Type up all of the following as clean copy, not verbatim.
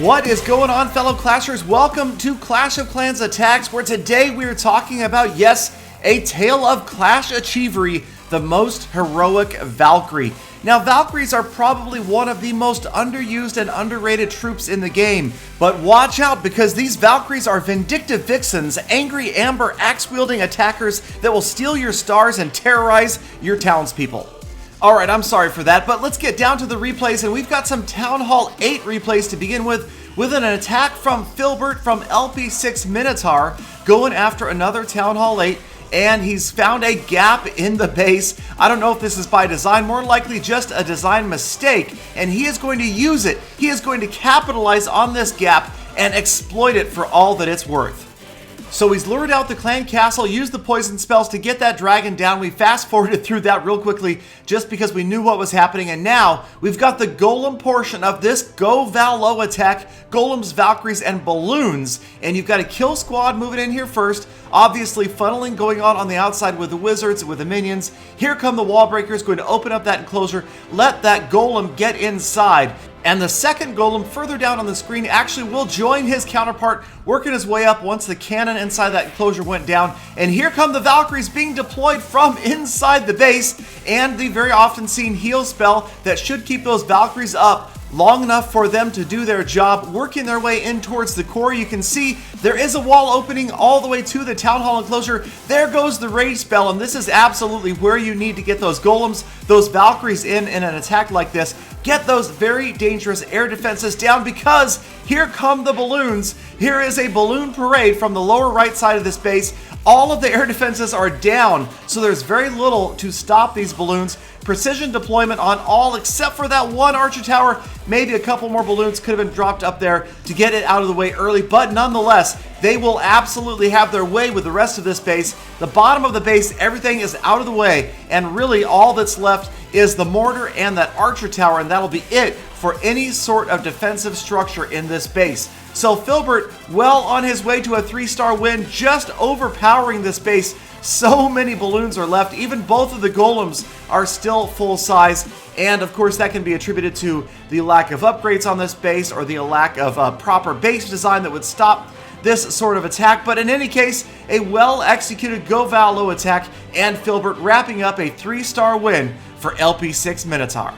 What is going on, fellow Clashers? Welcome to Clash of Clans Attacks, where today we are talking about, yes, a tale of Clash Achievery, the most heroic Valkyrie. Now, Valkyries are probably one of the most underused and underrated troops in the game, but watch out because these Valkyries are vindictive vixens, angry amber axe-wielding attackers that will steal your stars and terrorize your townspeople. Alright, I'm sorry for that, but let's get down to the replays, and we've got some Town Hall 8 replays to begin with an attack from Filbert from LP6 Minotaur going after another Town Hall 8, and he's found a gap in the base. I don't know if this is by design, more likely just a design mistake, and he is going to use it. He is going to capitalize on this gap and exploit it for all that it's worth. So he's lured out the clan castle, used the poison spells to get that dragon down. We fast forwarded through that real quickly just because we knew what was happening. And now we've got the golem portion of this GoVaLo attack, golems, Valkyries, and balloons. And you've got a kill squad moving in here first. Obviously funneling going on the outside with the wizards, with the minions. Here come the wall breakers, going to open up that enclosure, let that golem get inside. And the second golem further down on the screen actually will join his counterpart, working his way up once the cannon inside that enclosure went down. And here come the Valkyries being deployed from inside the base, and the very often seen heal spell that should keep those Valkyries up long enough for them to do their job, working their way in towards the core. You can see there is a wall opening all the way to the Town Hall enclosure. There goes the rage spell, and this is absolutely where you need to get those golems, those Valkyries in an attack like this. Get those very dangerous air defenses down because here come the balloons. Here is a balloon parade from the lower right side of this base. All of the air defenses are down, so there's very little to stop these balloons. Precision deployment on all except for that one archer tower. Maybe a couple more balloons could have been dropped up there to get it out of the way early, but nonetheless, they will absolutely have their way with the rest of this base. The bottom of the base, everything is out of the way, and really all that's left is the mortar and that archer tower, and that'll be it for any sort of defensive structure in this base. So Filbert, well on his way to a 3-star win, just overpowering this base. So many balloons are left. Even both of the golems are still full size. And of course that can be attributed to the lack of upgrades on this base or the lack of proper base design that would stop this sort of attack. But in any case, a well-executed GoVaLo attack, and Filbert wrapping up a 3-star win for LP6 Minotaur.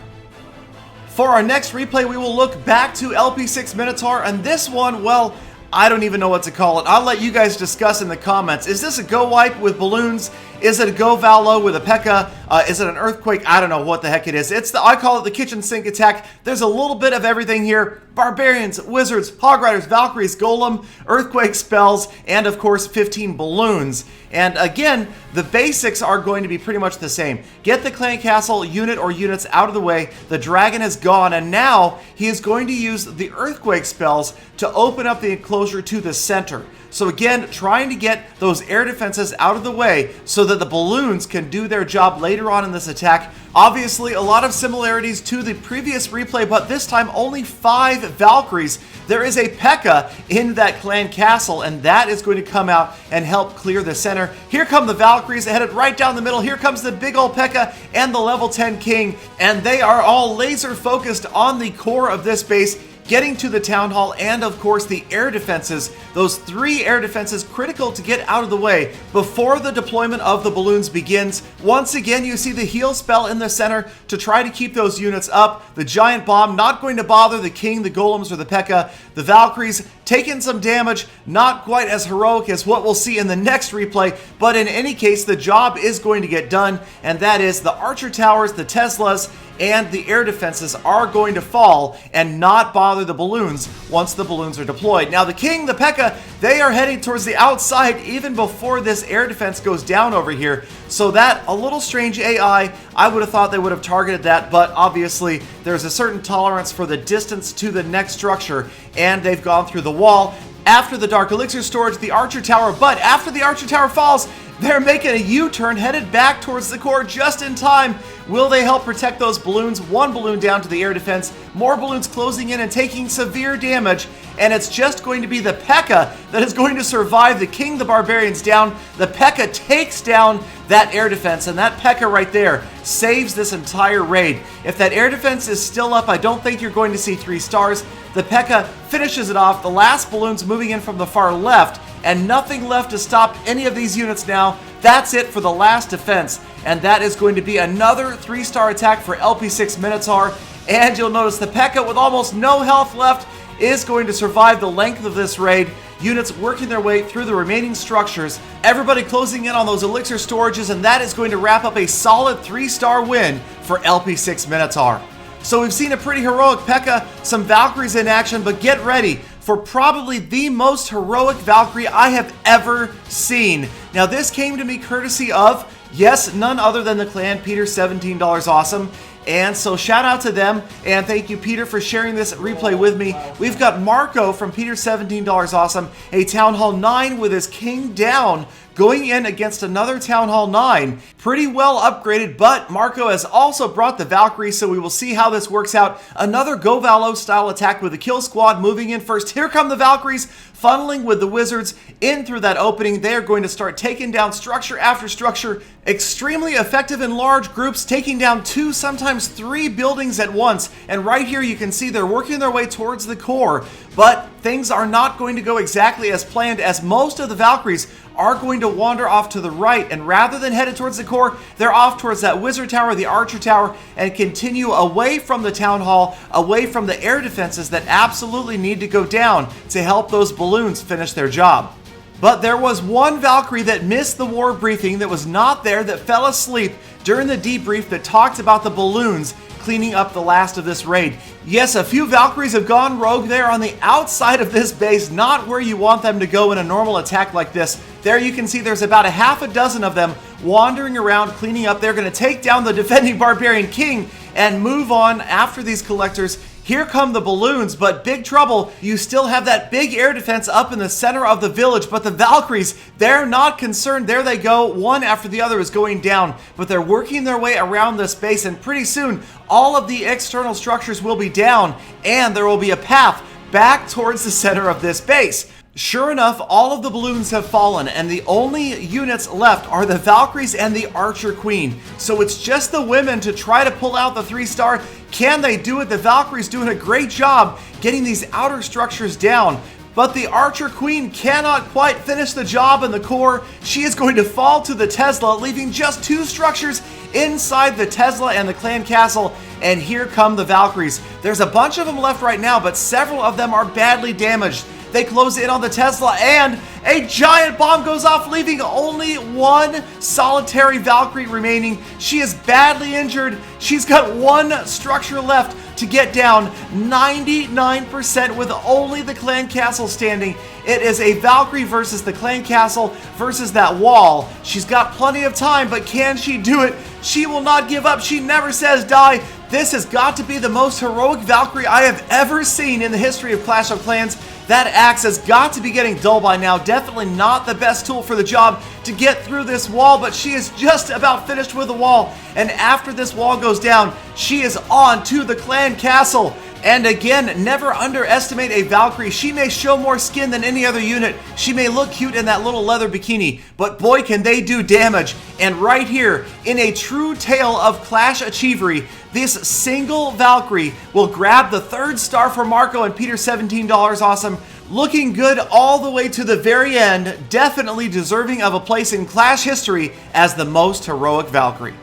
For our next replay, we will look back to LP6 Minotaur, and this one, well, I don't even know what to call it. I'll let you guys discuss in the comments. Is this a go wipe with balloons? Is it a GoVaLo with a P.E.K.K.A.? Is it an earthquake? I don't know what the heck it is. I call it the kitchen sink attack. There's a little bit of everything here. Barbarians, wizards, hog riders, Valkyries, golem, earthquake spells, and of course 15 balloons. And again, the basics are going to be pretty much the same. Get the clan castle unit or units out of the way. The dragon is gone, and now he is going to use the earthquake spells to open up the enclosure to the center. So again, trying to get those air defenses out of the way so that the balloons can do their job later on in this attack. Obviously, a lot of similarities to the previous replay, but this time only 5 Valkyries. There is a P.E.K.K.A. in that clan castle, and that is going to come out and help clear the center. Here come the Valkyries headed right down the middle. Here comes the big old P.E.K.K.A. and the level 10 king, and they are all laser focused on the core of this base, getting to the town hall, and of course the air defenses. Those 3 air defenses critical to get out of the way before the deployment of the balloons begins. Once again, you see the heal spell in the center to try to keep those units up. The giant bomb not going to bother the king, the golems, or the P.E.K.K.A. The Valkyries taking some damage, not quite as heroic as what we'll see in the next replay, but in any case, the job is going to get done, and that is the archer towers, the Teslas, and the air defenses are going to fall and not bother the balloons once the balloons are deployed. Now the king, the P.E.K.K.A., they are heading towards the outside even before this air defense goes down over here. So that, a little strange AI, I would have thought they would have targeted that, but obviously there's a certain tolerance for the distance to the next structure, and they've gone through the wall. After the Dark Elixir storage, the Archer Tower, but after the Archer Tower falls, They're making a U-turn headed back towards the core just in time. Will they help protect those balloons? One balloon down to the air defense, more balloons closing in and taking severe damage, and it's just going to be the P.E.K.K.A. that is going to survive the King the Barbarians down. The P.E.K.K.A. takes down that air defense, and that P.E.K.K.A. right there saves this entire raid. If that air defense is still up, I don't think you're going to see 3 stars. The P.E.K.K.A. finishes it off, the last balloons moving in from the far left, and nothing left to stop any of these units now. That's it for the last defense, and that is going to be another 3-star attack for LP6 Minotaur. And you'll notice the P.E.K.K.A. with almost no health left is going to survive the length of this raid. Units working their way through the remaining structures, everybody closing in on those elixir storages, and that is going to wrap up a solid 3-star win for LP6 Minotaur. So we've seen a pretty heroic P.E.K.K.A., some Valkyries in action, but get ready for probably the most heroic Valkyrie I have ever seen. Now this came to me courtesy of, yes, none other than the clan Peter $17 Awesome. And so shout out to them, and thank you, Peter, for sharing this replay with me. We've got Marco from Peter $17 Awesome, a Town Hall 9 with his king down, going in against another Town Hall 9. Pretty well upgraded, but Marco has also brought the Valkyrie, so we will see how this works out. Another GoVaLo style attack with the kill squad moving in first. Here come the Valkyries, funneling with the wizards in through that opening. They are going to start taking down structure after structure. Extremely effective in large groups, taking down 2, sometimes 3 buildings at once. And right here you can see they're working their way towards the core. But things are not going to go exactly as planned, as most of the Valkyries are going to wander off to the right, and rather than headed towards the core, they're off towards that wizard tower, the archer tower, and continue away from the town hall, away from the air defenses that absolutely need to go down to help those balloons finish their job. But there was one Valkyrie that missed the war briefing, that was not there, that fell asleep during the debrief that talked about the balloons cleaning up the last of this raid. Yes, a few Valkyries have gone rogue there on the outside of this base, not where you want them to go in a normal attack like this. There you can see there's about a half a dozen of them wandering around cleaning up. They're going to take down the defending Barbarian King and move on after these collectors. Here come the balloons, but big trouble. You still have that big air defense up in the center of the village, but the Valkyries, they're not concerned. There they go. One after the other is going down, but they're working their way around this base, and pretty soon all of the external structures will be down, and there will be a path back towards the center of this base. Sure enough, all of the balloons have fallen, and the only units left are the Valkyries and the Archer Queen. So it's just the women to try to pull out the 3-star. Can they do it? The Valkyries doing a great job getting these outer structures down. But the Archer Queen cannot quite finish the job in the core. She is going to fall to the Tesla, leaving just 2 structures inside the Tesla and the clan castle. And here come the Valkyries. There's a bunch of them left right now, but several of them are badly damaged. They close in on the Tesla, and a giant bomb goes off, leaving only one solitary Valkyrie remaining. She is badly injured. She's got 1 structure left to get down, 99% with only the clan castle standing. It is a Valkyrie versus the clan castle versus that wall. She's got plenty of time, but can she do it? She will not give up. She never says die. This has got to be the most heroic Valkyrie I have ever seen in the history of Clash of Clans. That axe has got to be getting dull by now. Definitely not the best tool for the job to get through this wall, but she is just about finished with the wall. And after this wall goes down, she is on to the clan castle. And again, never underestimate a Valkyrie. She may show more skin than any other unit. She may look cute in that little leather bikini, but boy can they do damage. And right here, in a true tale of Clash Achievery, this single Valkyrie will grab the 3rd star for Marco and Peter $17 Awesome. Looking good all the way to the very end. Definitely deserving of a place in Clash history as the most heroic Valkyrie.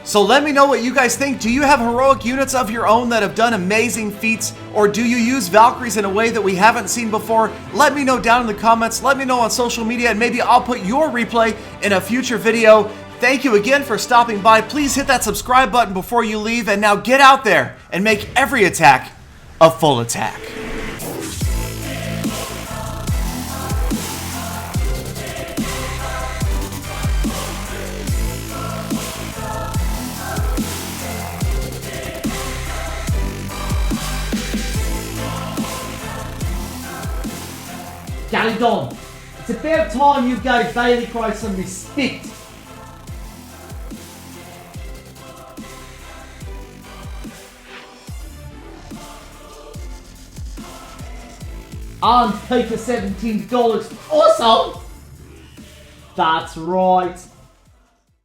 So let me know what you guys think. Do you have heroic units of your own that have done amazing feats? Or do you use Valkyries in a way that we haven't seen before? Let me know down in the comments. Let me know on social media, and maybe I'll put your replay in a future video. Thank you again for stopping by. Please hit that subscribe button before you leave, and now get out there and make every attack a full attack. Galadon, It's about time you gave Valkyrie some respect. And take the $17. Awesome! That's right.